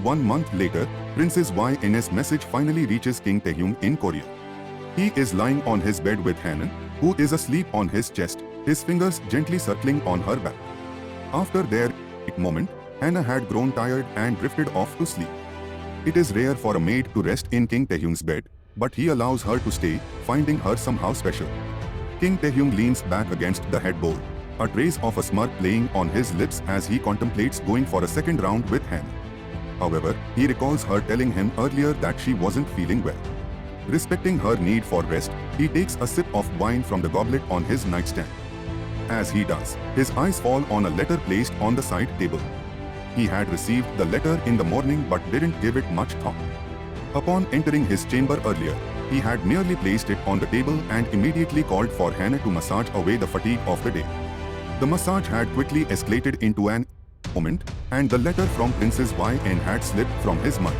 1 month later, Princess YN's message finally reaches King Taehyung in Korea. He is lying on his bed with Hannah, who is asleep on his chest, his fingers gently circling on her back. After their moment, Hannah had grown tired and drifted off to sleep. It is rare for a maid to rest in King Taehyung's bed, but he allows her to stay, finding her somehow special. King Taehyung leans back against the headboard, a trace of a smirk playing on his lips as he contemplates going for a second round with Hannah. However, he recalls her telling him earlier that she wasn't feeling well. Respecting her need for rest, he takes a sip of wine from the goblet on his nightstand. As he does, his eyes fall on a letter placed on the side table. He had received the letter in the morning but didn't give it much thought. Upon entering his chamber earlier, he had merely placed it on the table and immediately called for Hannah to massage away the fatigue of the day. The massage had quickly escalated into an moment, and the letter from Princess YN had slipped from his mind.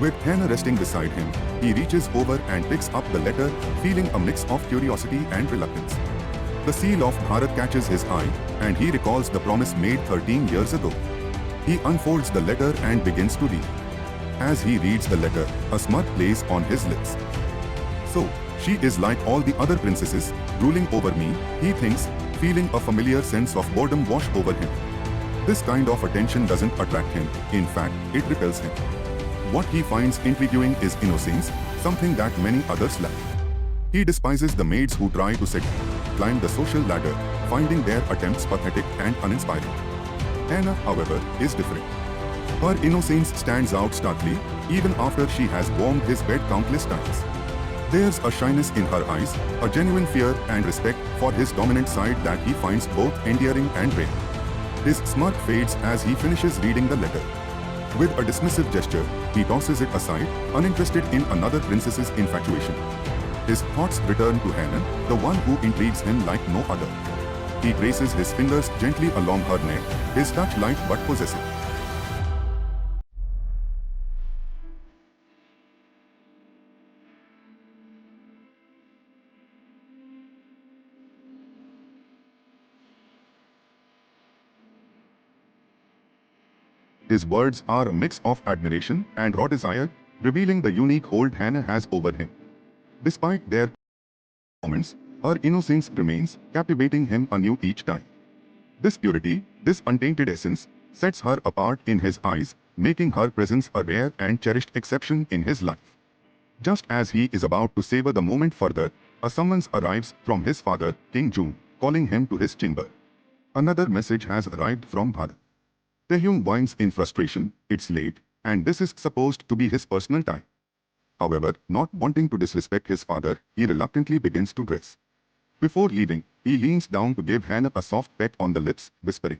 With Hannah resting beside him, he reaches over and picks up the letter, feeling a mix of curiosity and reluctance. The seal of Bharat catches his eye, and he recalls the promise made 13 years ago. He unfolds the letter and begins to read. As he reads the letter, a smirk plays on his lips. So, she is like all the other princesses, ruling over me, he thinks, feeling a familiar sense of boredom wash over him. This kind of attention doesn't attract him, in fact, it repels him. What he finds intriguing is innocence, something that many others lack. He despises the maids who try to climb the social ladder, finding their attempts pathetic and uninspiring. Hannah, however, is different. Her innocence stands out starkly, even after she has warmed his bed countless times. There's a shyness in her eyes, a genuine fear and respect for his dominant side that he finds both endearing and rare. His smirk fades as he finishes reading the letter. With a dismissive gesture, he tosses it aside, uninterested in another princess's infatuation. His thoughts return to Hannah, the one who intrigues him like no other. He traces his fingers gently along her neck, his touch light but possessive. His words are a mix of admiration and raw desire, revealing the unique hold Hannah has over him. Despite their moments, her innocence remains, captivating him anew each time. This purity, this untainted essence, sets her apart in his eyes, making her presence a rare and cherished exception in his life. Just as he is about to savor the moment further, a summons arrives from his father, King Jung, calling him to his chamber. Another message has arrived from Bharat. Taehyung whines in frustration, it's late, and this is supposed to be his personal time. However, not wanting to disrespect his father, he reluctantly begins to dress. Before leaving, he leans down to give Hannah a soft peck on the lips, whispering,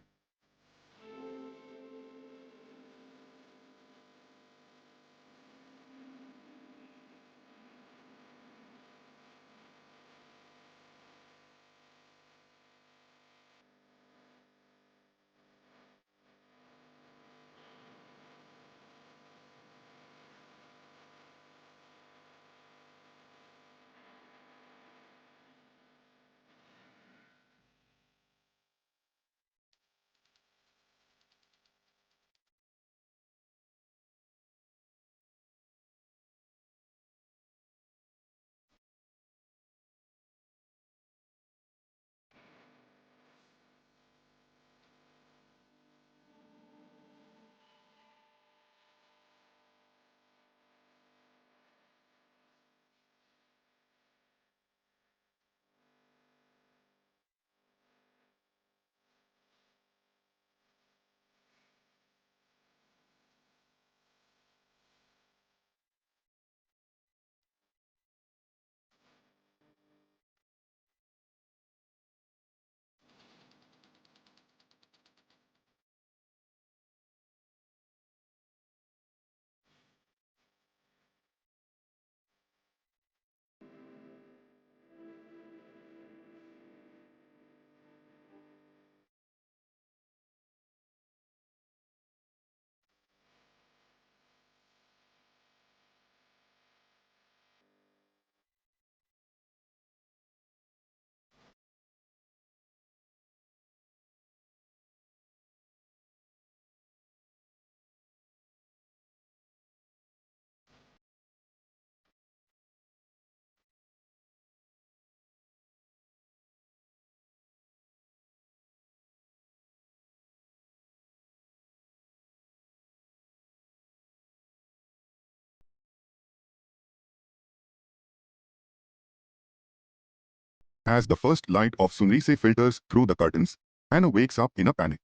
As the first light of sunrise filters through the curtains, Hannah wakes up in a panic.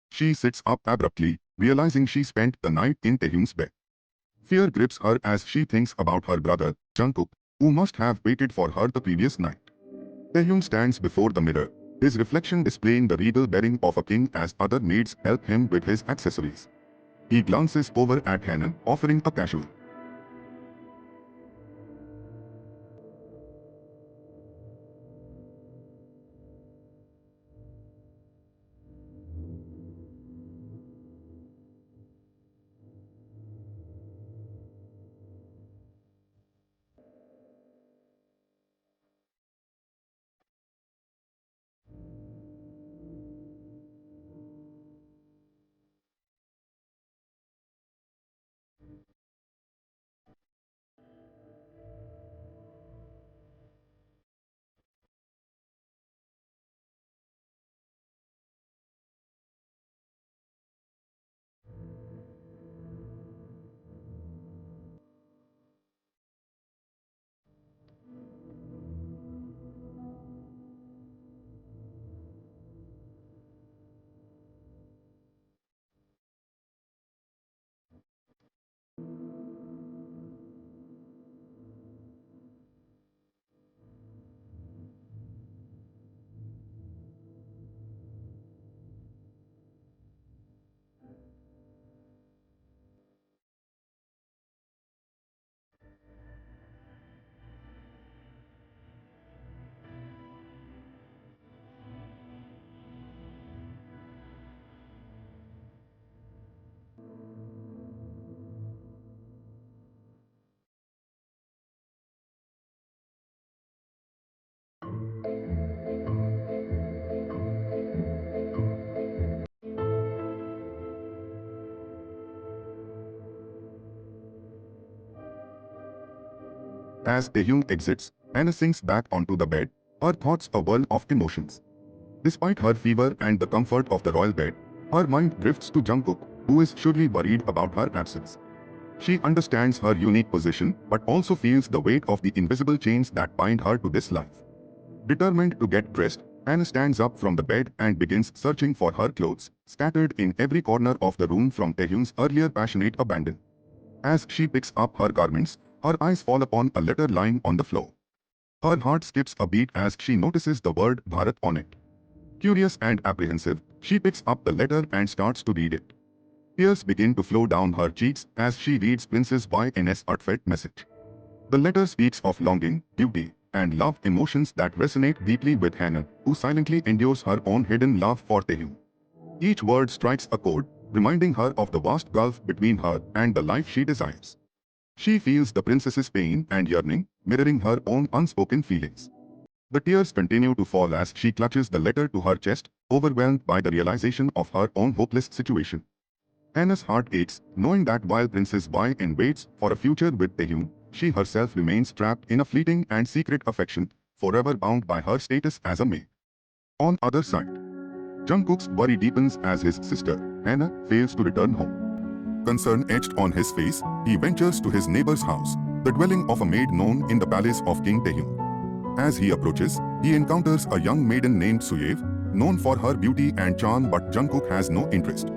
She sits up abruptly, realizing she spent the night in Taehyung's bed. Fear grips her as she thinks about her brother, Jungkook, who must have waited for her the previous night. Taehyung stands before the mirror, his reflection displaying the regal bearing of a king as other maids help him with his accessories. He glances over at Hannah, offering a casual. As Taehyung exits, Hannah sinks back onto the bed, her thoughts a whirl of emotions. Despite her fever and the comfort of the royal bed, her mind drifts to Jungkook, who is surely worried about her absence. She understands her unique position but also feels the weight of the invisible chains that bind her to this life. Determined to get dressed, Hannah stands up from the bed and begins searching for her clothes, scattered in every corner of the room from Taehyung's earlier passionate abandon. As she picks up her garments, her eyes fall upon a letter lying on the floor. Her heart skips a beat as she notices the word Bharat on it. Curious and apprehensive, she picks up the letter and starts to read it. Tears begin to flow down her cheeks as she reads Princess Yn's heartfelt message. The letter speaks of longing, duty, and love, emotions that resonate deeply with Hannah, who silently endures her own hidden love for Taehyung. Each word strikes a chord, reminding her of the vast gulf between her and the life she desires. She feels the princess's pain and yearning, mirroring her own unspoken feelings. The tears continue to fall as she clutches the letter to her chest, overwhelmed by the realization of her own hopeless situation. Hannah's heart aches, knowing that while Princess Yn waits for a future with Taehyung, she herself remains trapped in a fleeting and secret affection, forever bound by her status as a maid. On other side, Jungkook's worry deepens as his sister, Hannah, fails to return home. Concern etched on his face, he ventures to his neighbor's house, the dwelling of a maid known in the palace of King Taehyung. As he approaches, he encounters a young maiden named Suyev, known for her beauty and charm, but Jungkook has no interest.